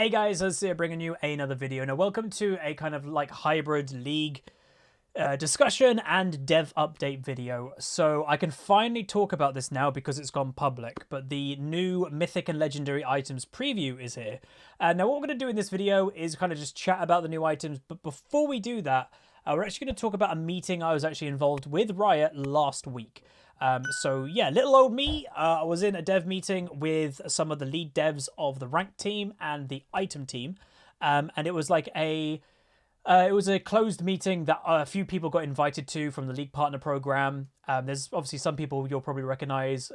Hey guys, Huzzy here bringing you another video. Now welcome to a kind of like hybrid league discussion and dev update video. So I can finally talk about this now because it's gone public, but the new Mythic and Legendary items preview is here. Now what we're going to do in this video is kind of just chat about the new items, but before we do that, we're actually going to talk about a meeting I was actually involved with Riot last week. So yeah, little old me, I was in a dev meeting with some of the lead devs of the ranked team and the item team. And it was like it was a closed meeting that a few people got invited to from the League Partner Program. There's obviously some people you'll probably recognize.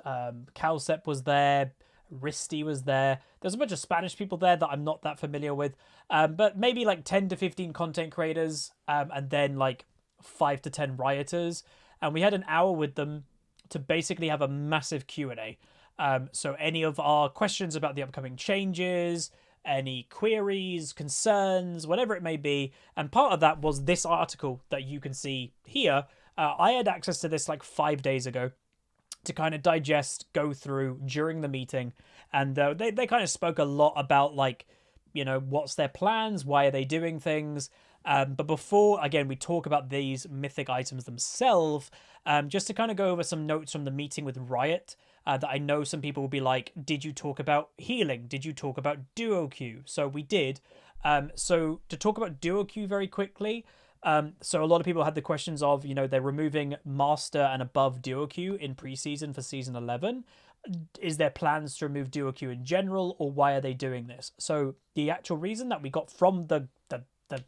Calcep was there. Risty was there. There's a bunch of Spanish people there that I'm not that familiar with. But maybe like 10 to 15 content creators. And then like 5 to 10 rioters. And we had an hour with them to basically have a massive Q&A. So any of our questions about the upcoming changes, any queries, concerns, whatever it may be. And part of that was this article that you can see here. I had access to this like 5 days ago to kind of digest, go through during the meeting. And they kind of spoke a lot about like, you know, what's their plans? Why are they doing things? But before, again, we talk about these mythic items themselves, just to kind of go over some notes from the meeting with Riot, that I know some people will be like, did you talk about healing? Did you talk about duo Q? So we did. So to talk about duo Q very quickly, so a lot of people had the questions of, you know, they're removing master and above duo Q in preseason for season 11. Is there plans to remove duo Q in general, or why are they doing this? So the actual reason that we got from the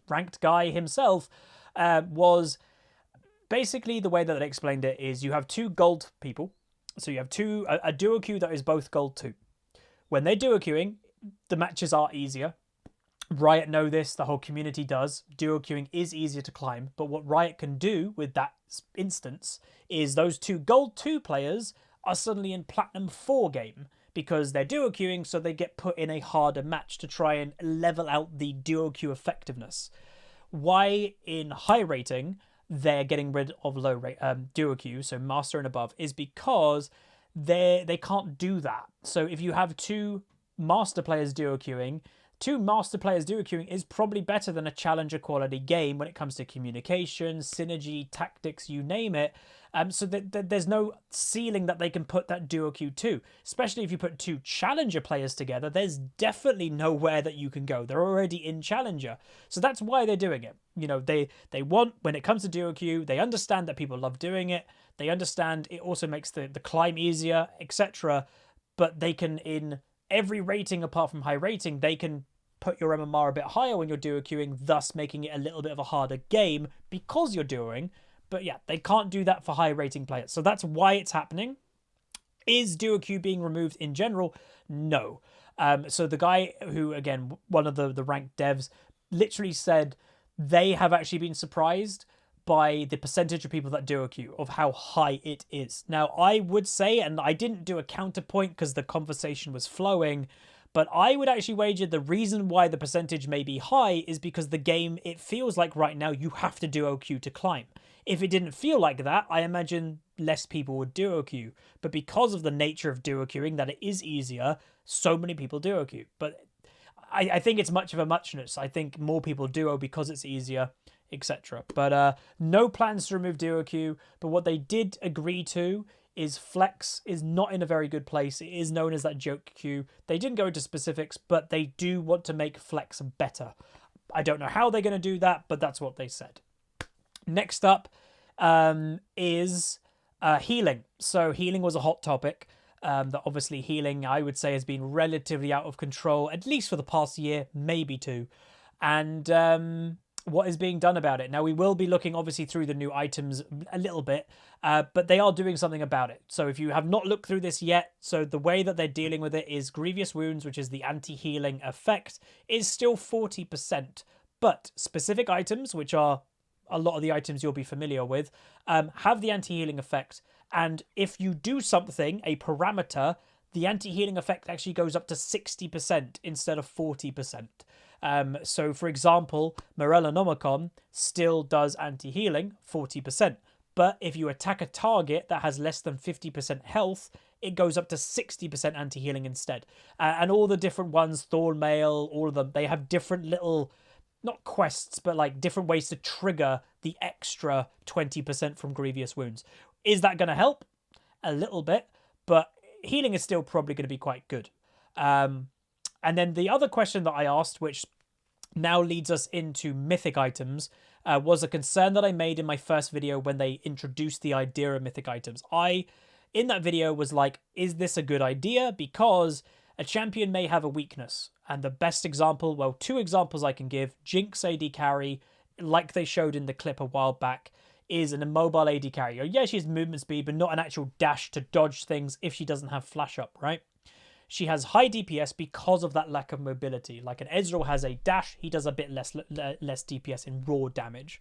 ranked guy himself was basically the way that they explained it is you have two gold people. So you have a duo queue that is both gold 2. When they're duo queuing, the matches are easier. Riot know this, the whole community does. Duo queuing is easier to climb, but what Riot can do with that instance is those two gold 2 players are suddenly in platinum 4 game because they're duo queuing, so they get put in a harder match to try and level out the duo queue effectiveness. Why in high rating they're getting rid of low rate duo queue, so master and above, is because they can't do that. So if you have two master players duo queuing, is probably better than a challenger quality game when it comes to communication, synergy, tactics, you name it. So that there's no ceiling that they can put that duo queue to. Especially if you put two challenger players together, there's definitely nowhere that you can go. They're already in challenger. So that's why they're doing it. You know, they want, when it comes to duo queue, they understand that people love doing it. They understand it also makes the climb easier, etc. But they can, in every rating apart from high rating, they can put your MMR a bit higher when you're duo queuing, thus making it a little bit of a harder game because you're duoing. But yeah, they can't do that for high rating players. So that's why it's happening. Is duo queue being removed in general? No. So the guy who, again, one of the ranked devs, literally said they have actually been surprised by the percentage of people that duo queue, of how high it is. Now, I would say, and I didn't do a counterpoint because the conversation was flowing, but I would actually wager the reason why the percentage may be high is because the game, it feels like right now you have to duo queue to climb. If it didn't feel like that, I imagine less people would duo queue. But because of the nature of duo queuing, that it is easier, so many people duo queue. But I think it's much of a muchness. I think more people duo because it's easier, etc. But no plans to remove duo queue. But what they did agree to is flex is not in a very good place. It is known as that joke queue. They didn't go into specifics, but they do want to make flex better. I don't know how they're going to do that, but that's what they said. Next up is healing. So healing was a hot topic. That obviously healing, I would say, has been relatively out of control, at least for the past year, maybe 2. And what is being done about it? Now, we will be looking, obviously, through the new items a little bit, but they are doing something about it. So if you have not looked through this yet, so the way that they're dealing with it is Grievous Wounds, which is the anti-healing effect, is still 40%. But specific items, which are a lot of the items you'll be familiar with, have the anti-healing effect. And if you do something, a parameter, the anti-healing effect actually goes up to 60% instead of 40%. So, for example, Morellonomicon still does anti-healing, 40%. But if you attack a target that has less than 50% health, it goes up to 60% anti-healing instead. And all the different ones, Thornmail, all of them, they have different little, not quests, but like different ways to trigger the extra 20% from grievous wounds. Is that going to help? A little bit, but healing is still probably going to be quite good. And then the other question that I asked, which now leads us into mythic items, was a concern that I made in my first video when they introduced the idea of mythic items. In that video, was like, is this a good idea? Because a champion may have a weakness. And the best example, well, 2 examples I can give, Jinx AD carry, like they showed in the clip a while back, is an immobile AD carry. Yeah, she has movement speed, but not an actual dash to dodge things if she doesn't have flash up, right? She has high DPS because of that lack of mobility. Like an Ezreal has a dash, he does a bit less DPS in raw damage.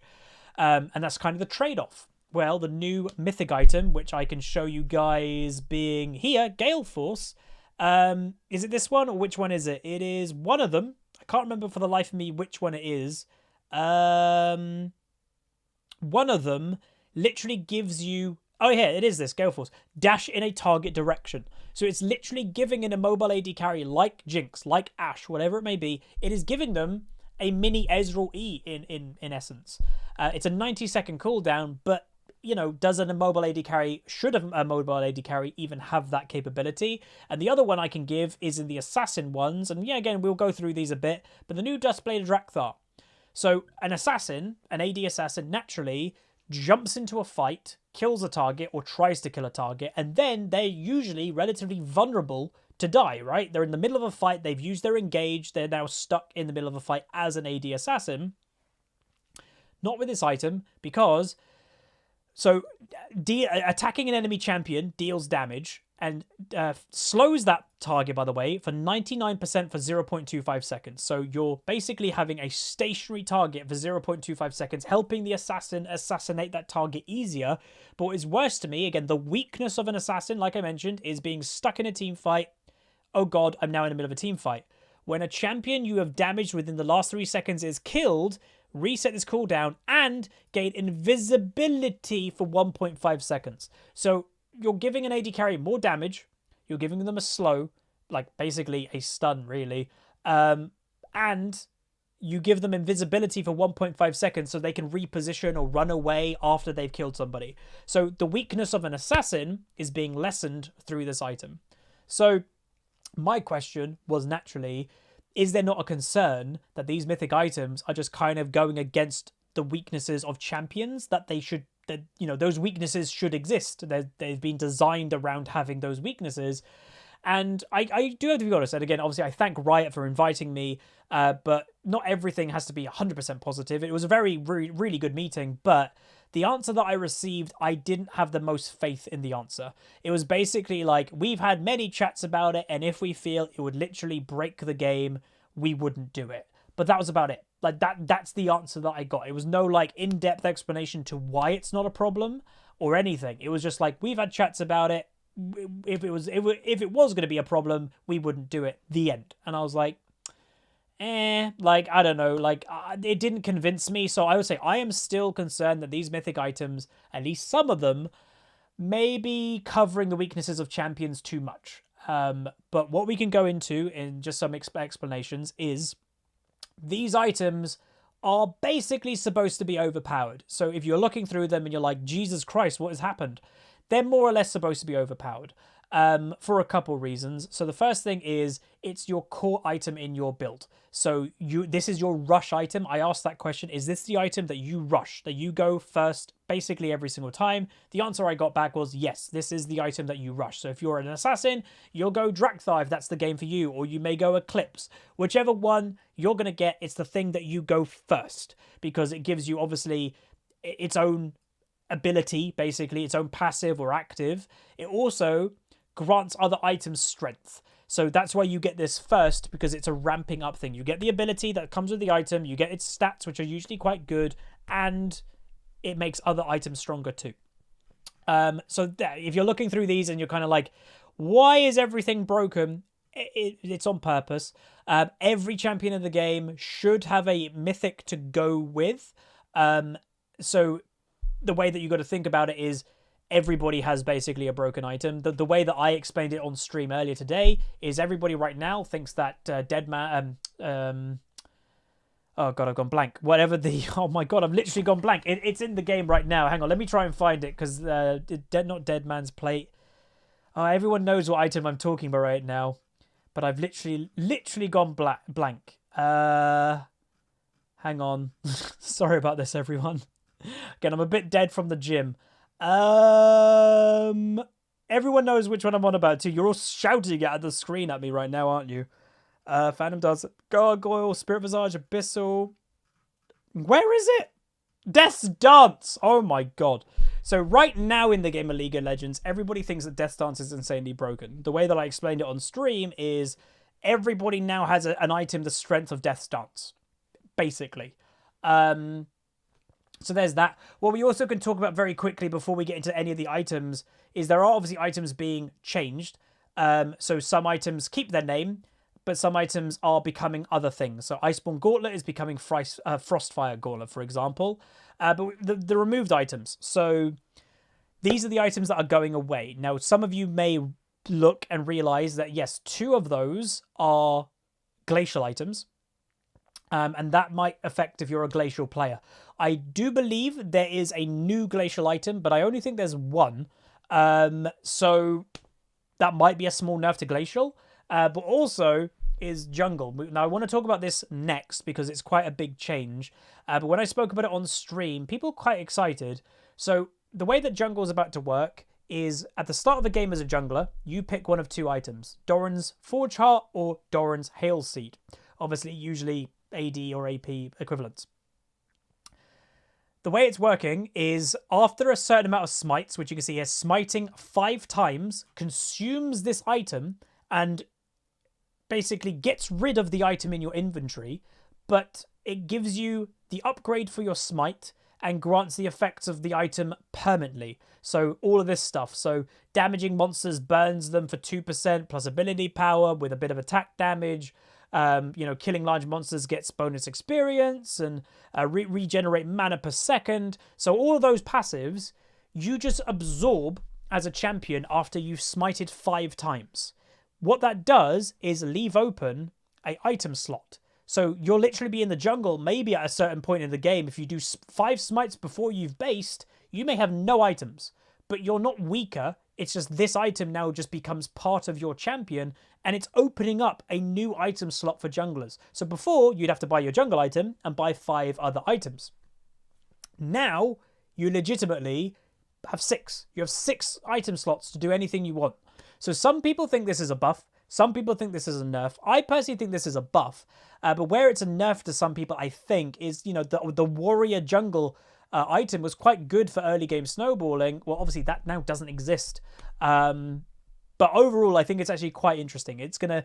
And that's kind of the trade-off. Well, the new mythic item, which I can show you guys being here, Gale Force. Is it this one or which one is it? It is one of them. I can't remember for the life of me which one it is. One of them literally gives you... Oh, yeah, it is this, Gale Force. Dash in a target direction. So it's literally giving an immobile AD carry like Jinx, like Ashe, whatever it may be. It is giving them a mini Ezreal E in essence. It's a 90-second cooldown, but, you know, does an immobile AD carry, should a mobile AD carry even have that capability? And the other one I can give is in the Assassin ones. And yeah, again, we'll go through these a bit. But the new Duskblade Drakthar. So an assassin, an AD assassin, naturally jumps into a fight, kills a target or tries to kill a target, and then they're usually relatively vulnerable to die, right? They're in the middle of a fight, they've used their engage, they're now stuck in the middle of a fight as an AD assassin. Not with this item, because... So, attacking an enemy champion deals damage and slows that target, by the way, for 99% for 0.25 seconds. So you're basically having a stationary target for 0.25 seconds, helping the assassin assassinate that target easier. But what is worse to me, again, the weakness of an assassin, like I mentioned, is being stuck in a team fight. Oh god, I'm now in the middle of a team fight. When a champion you have damaged within the last 3 seconds is killed, reset this cooldown and gain invisibility for 1.5 seconds. So you're giving an AD carry more damage, you're giving them a slow, like basically a stun really, and you give them invisibility for 1.5 seconds so they can reposition or run away after they've killed somebody. So the weakness of an assassin is being lessened through this item. So my question was naturally, is there not a concern that these mythic items are just kind of going against the weaknesses of champions, that they should, that, you know, those weaknesses should exist? They've been designed around having those weaknesses. And I do have to be honest, and again, obviously I thank Riot for inviting me, but not everything has to be 100% positive. It was a really good meeting, but the answer that I received, I didn't have the most faith in the answer. It was basically like, we've had many chats about it, and if we feel it would literally break the game, we wouldn't do it. But that was about it. Like that's the answer that I got. It was no like in-depth explanation to why it's not a problem or anything. It was just like, we've had chats about it. If it was going to be a problem, we wouldn't do it. The end. And I was like, like, I don't know, like, it didn't convince me. So I would say I am still concerned that these mythic items, at least some of them, may be covering the weaknesses of champions too much. But what we can go into in just some explanations is these items are basically supposed to be overpowered. So if you're looking through them and you're like, Jesus Christ, what has happened? They're more or less supposed to be overpowered. For a couple reasons. So the first thing is it's your core item in your build. So this is your rush item. I asked that question, is this the item that you rush, that you go first basically every single time? The answer I got back was yes, this is the item that you rush. So if you're an assassin, you'll go Drakthar if that's the game for you, or you may go Eclipse. Whichever one you're going to get, it's the thing that you go first, because it gives you obviously its own ability, basically its own passive or active. It also grants other items strength. So that's why you get this first, because it's a ramping up thing. You get the ability that comes with the item, you get its stats, which are usually quite good, and it makes other items stronger too. So if you're looking through these and you're kind of like, why is everything broken? It's on purpose. Every champion in the game should have a mythic to go with. So the way that you got to think about it is, everybody has basically a broken item. The way that I explained it on stream earlier today is everybody right now thinks that dead man oh god, I've gone blank. Whatever the oh my god, I've literally gone blank. It's in the game right now. Hang on, let me try and find it because not dead man's plate. Everyone knows what item I'm talking about right now, but I've literally gone blank. Hang on. Sorry about this, everyone. Again, I'm a bit dead from the gym. Everyone knows which one I'm on about too. You're all shouting at the screen at me right now, aren't you? Phantom does Gargoyle, Spirit Visage, Abyssal. Where is it? Death's Dance. Oh my god. So right now in the game of League of Legends, everybody thinks that Death's Dance is insanely broken. The way that I explained it on stream is everybody now has an item the strength of Death's Dance, basically. So there's that. What we also can talk about very quickly before we get into any of the items is there are obviously items being changed. So some items keep their name, but some items are becoming other things. So Iceborne Gauntlet is becoming Frostfire Gauntlet, for example. But the removed items. So these are the items that are going away. Now, some of you may look and realize that, yes, 2 of those are glacial items. And that might affect if you're a glacial player. I do believe there is a new glacial item, but I only think there's 1. So that might be a small nerf to glacial. But also is jungle. Now, I want to talk about this next because it's quite a big change. But when I spoke about it on stream, people were quite excited. So the way that jungle is about to work is at the start of the game as a jungler, you pick one of 2 items. Doran's Forge Heart or Doran's Hail Seed. Obviously, usually AD or AP equivalents. The way it's working is after a certain amount of smites, which you can see here, smiting 5 times consumes this item and basically gets rid of the item in your inventory, but it gives you the upgrade for your smite and grants the effects of the item permanently. So all of this stuff. So damaging monsters burns them for 2% plus ability power with a bit of attack damage. Killing large monsters gets bonus experience and regenerate mana per second. So all of those passives, you just absorb as a champion after you've smited 5 times. What that does is leave open an item slot. So you'll literally be in the jungle, maybe at a certain point in the game. If you do 5 smites before you've based, you may have no items, but you're not weaker. It's just this item now just becomes part of your champion, and it's opening up a new item slot for junglers. So before, you'd have to buy your jungle item and buy 5 other items. Now, you legitimately have 6. You have 6 item slots to do anything you want. So some people think this is a buff. Some people think this is a nerf. I personally think this is a buff. But where it's a nerf to some people, I think, is, the warrior jungle item was quite good for early game snowballing. Well, obviously that now doesn't exist. But overall, I think it's actually quite interesting. It's going to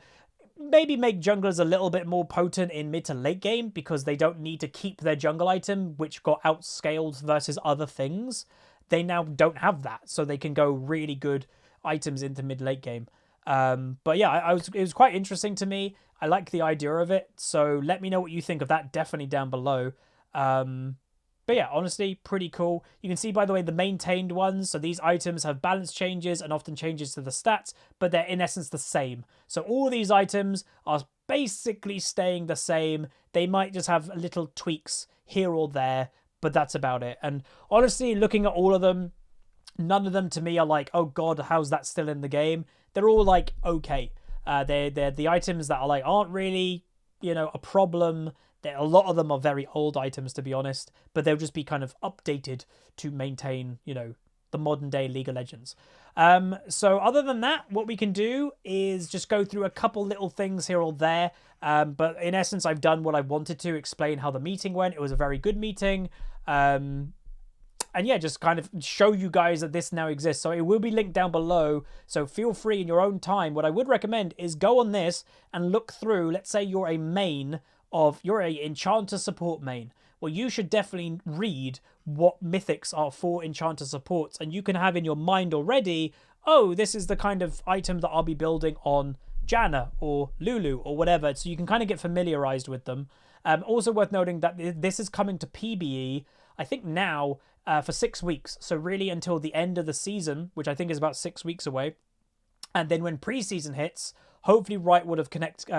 maybe make junglers a little bit more potent in mid to late game because they don't need to keep their jungle item, which got outscaled versus other things. They now don't have that, so they can go really good items into mid-late game. But yeah, it was quite interesting to me. I like the idea of it, so let me know what you think of that definitely down below. But yeah, honestly, pretty cool. You can see, by the way, the maintained ones. So these items have balance changes and often changes to the stats, but they're in essence the same. So all these items are basically staying the same. They might just have little tweaks here or there, but that's about it. And honestly, looking at all of them, none of them to me are like, oh god, how's that still in the game? They're all like, okay. They're the items that are like, aren't really, a problem. A lot of them are very old items, to be honest, but they'll just be kind of updated to maintain, the modern day League of Legends. So other than that, what we can do is just go through a couple little things here or there. But in essence, I've done what I wanted to explain how the meeting went. It was a very good meeting. And yeah, just kind of show you guys that this now exists. So it will be linked down below. So feel free in your own time. What I would recommend is go on this and look through. Let's say you're a main you're a enchanter support main. Well, you should definitely read what mythics are for enchanter supports, and you can have in your mind already, oh, this is the kind of item that I'll be building on Janna or Lulu or whatever, so you can kind of get familiarized with them. Also worth noting that this is coming to PBE, I think now, for 6 weeks. So really until the end of the season, which I think is about 6 weeks away. And then when preseason hits, hopefully RIOT would have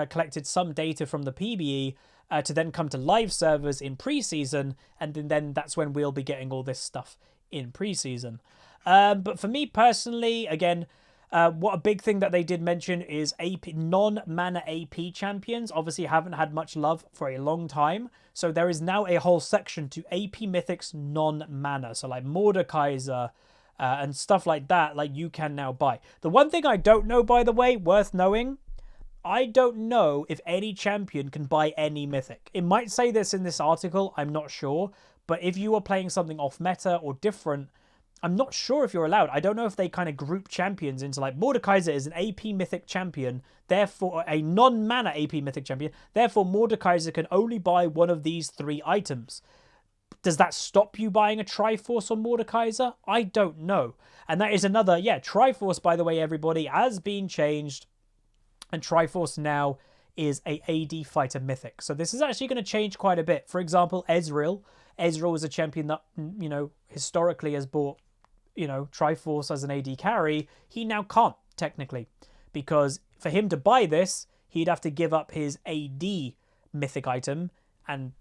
collected some data from the PBE to then come to live servers in preseason. And then that's when we'll be getting all this stuff in preseason. But for me personally, again, what a big thing that they did mention is AP non-mana AP champions obviously haven't had much love for a long time. So there is now a whole section to AP Mythics non-mana. So like Mordekaiser and stuff like that, like you can now buy. The one thing I don't know, by the way, worth knowing, I don't know if any champion can buy any Mythic. It might say this in this article, I'm not sure. But if you are playing something off meta or different, I'm not sure if you're allowed. I don't know if they kind of group champions into like Mordekaiser is an AP Mythic champion, therefore a non-mana AP Mythic champion. Therefore, Mordekaiser can only buy one of these 3 items. Does that stop you buying a Triforce or Mordekaiser? I don't know. And that is another, yeah, Triforce, by the way, everybody, has been changed. And Triforce now is a AD fighter Mythic. So this is actually going to change quite a bit. For example, Ezreal. Ezreal is a champion that, you know, historically has bought, you know, Triforce as an AD carry. He now can't, technically. Because for him to buy this, he'd have to give up his AD Mythic item. And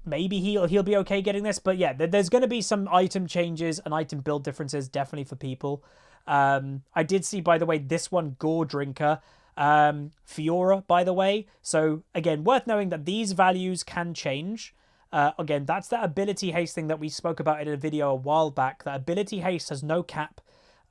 maybe he'll be okay getting this. But yeah, there's going to be some item changes and item build differences, definitely for people. I did see, by the way, this one, Gore Drinker. Fiora, by the way. So, again, worth knowing that these values can change. Again, that's that ability haste thing that we spoke about in a video a while back. That ability haste has no cap,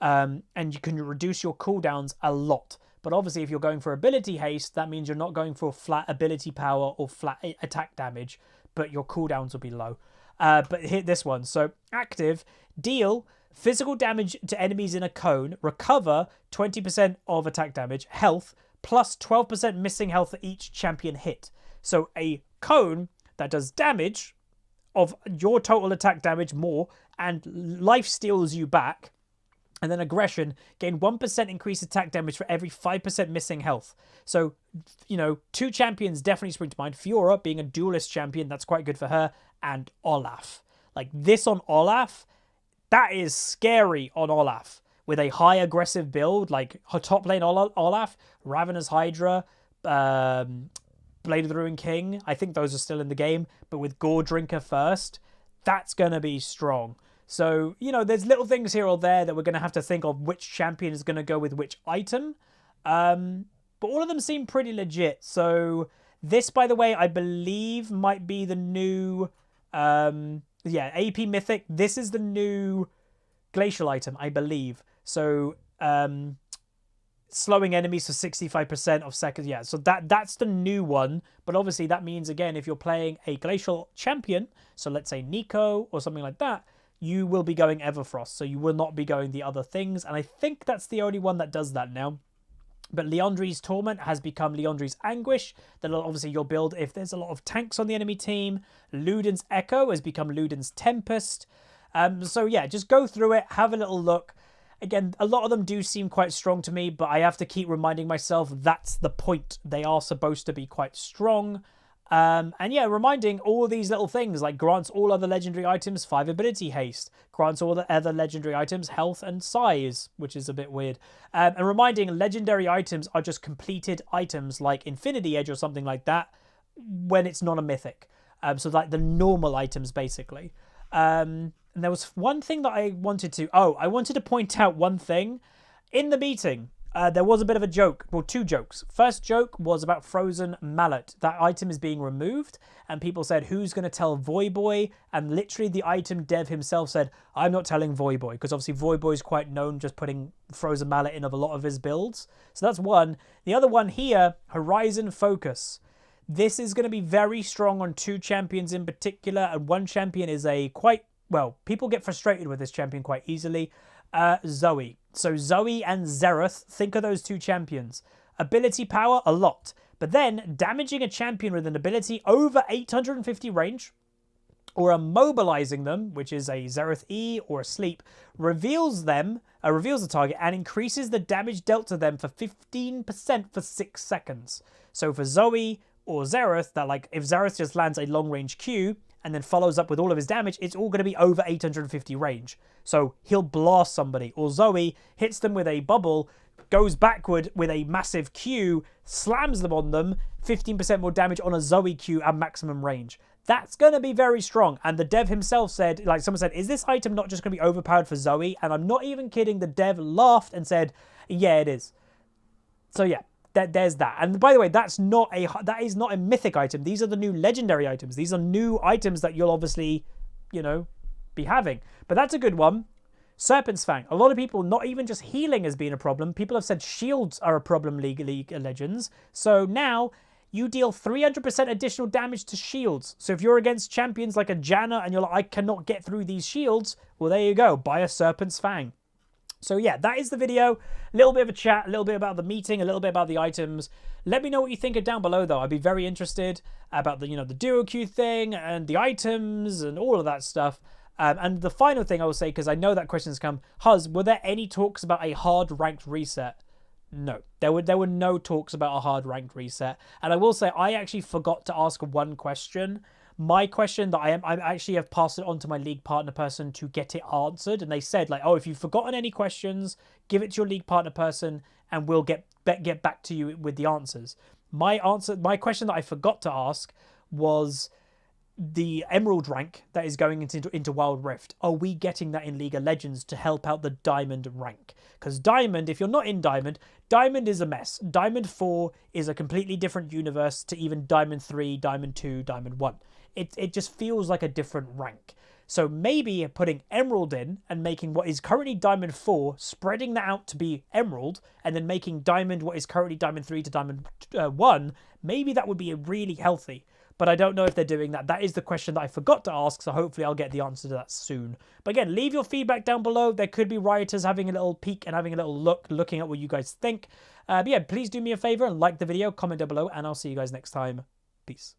and you can reduce your cooldowns a lot. But obviously, if you're going for ability haste, that means you're not going for flat ability power or flat attack damage, but your cooldowns will be low. But hit this one. So, active, deal physical damage to enemies in a cone, recover 20% of attack damage, health, plus 12% missing health for each champion hit. So a cone that does damage of your total attack damage more and life steals you back. And then aggression, gain 1% increased attack damage for every 5% missing health. So, you know, 2 champions definitely spring to mind. Fiora being a duelist champion, that's quite good for her. And Olaf. Like this on Olaf, that is scary on Olaf. With a high aggressive build, like her top lane Olaf, Ravenous Hydra, Blade of the Ruined King. I think those are still in the game. But with Gore Drinker first, that's going to be strong. So, you know, there's little things here or there that we're going to have to think of which champion is going to go with which item. But all of them seem pretty legit. So this, by the way, I believe might be the new... yeah, AP Mythic. This is the new glacial item, I believe. So, slowing enemies for 65% of seconds. Yeah, so that's the new one. But obviously that means, again, if you're playing a glacial champion, so let's say Nico or something like that, you will be going Everfrost. So you will not be going the other things. And I think that's the only one that does that now. But Liandry's Torment has become Liandry's Anguish. That'll obviously you'll build if there's a lot of tanks on the enemy team. Luden's Echo has become Luden's Tempest. So yeah, just go through it, have a little look. Again, a lot of them do seem quite strong to me, but I have to keep reminding myself that's the point. They are supposed to be quite strong. And yeah, reminding all these little things, like grants all other legendary items 5 ability haste, grants all the other legendary items health and size, which is a bit weird. And reminding legendary items are just completed items like Infinity Edge or something like that when it's not a mythic. So like the normal items, basically. And there was one thing that I wanted to... Oh, I wanted to point out one thing. In the meeting... there was a bit of a joke, well, 2 jokes. First joke was about Frozen Mallet. That item is being removed, and people said, who's going to tell Voyboy? And literally the item dev himself said, I'm not telling Voyboy, because obviously Voyboy is quite known just putting Frozen Mallet in a lot of his builds. So that's one. The other one here, Horizon Focus. This is going to be very strong on 2 champions in particular, and one champion is a quite, well, people get frustrated with this champion quite easily. Zoe. So Zoe and Xerath, think of those 2 champions. Ability power, a lot. But then, damaging a champion with an ability over 850 range, or immobilizing them, which is a Xerath E or a Sleep, reveals the target and increases the damage dealt to them for 15% for 6 seconds. So for Zoe or Xerath, that like if Xerath just lands a long range Q, and then follows up with all of his damage, it's all going to be over 850 range. So he'll blast somebody, or Zoe hits them with a bubble, goes backward with a massive Q, slams them on them, 15% more damage on a Zoe Q at maximum range. That's going to be very strong. And the dev himself said, like someone said, is this item not just going to be overpowered for Zoe? And I'm not even kidding. The dev laughed and said, yeah, it is. So yeah, there's that. And by the way, that is not a mythic item. These are the new legendary items. These are new items that you'll obviously, you know, be having. But that's a good one. Serpent's Fang. A lot of people, not even just healing has been a problem. People have said shields are a problem, League of Legends. So now you deal 300% additional damage to shields. So if you're against champions like a Janna and you're like, I cannot get through these shields, well, there you go. Buy a Serpent's Fang. So yeah, that is the video. A little bit of a chat, a little bit about the meeting, a little bit about the items. Let me know what you think down below, though. I'd be very interested about the, you know, the duo queue thing and the items and all of that stuff. And the final thing I will say, because I know that question's come, Huz, were there any talks about a hard ranked reset? No, there were no talks about a hard ranked reset. And I will say, I actually forgot to ask one question. My question that I actually have passed it on to my league partner person to get it answered. And they said, like, oh, if you've forgotten any questions, give it to your league partner person and we'll get back to you with the answers. My question that I forgot to ask was the Emerald rank that is going into Wild Rift. Are we getting that in League of Legends to help out the Diamond rank? Because Diamond, if you're not in Diamond, Diamond is a mess. Diamond 4 is a completely different universe to even Diamond 3, Diamond 2, Diamond 1. It just feels like a different rank. So maybe putting Emerald in and making what is currently Diamond 4, spreading that out to be Emerald, and then making Diamond what is currently Diamond 3 to Diamond 1, maybe that would be really healthy. But I don't know if they're doing that. That is the question that I forgot to ask, so hopefully I'll get the answer to that soon. But again, leave your feedback down below. There could be rioters having a little peek and having a little looking at what you guys think. But yeah, please do me a favor and like the video, comment down below, and I'll see you guys next time. Peace.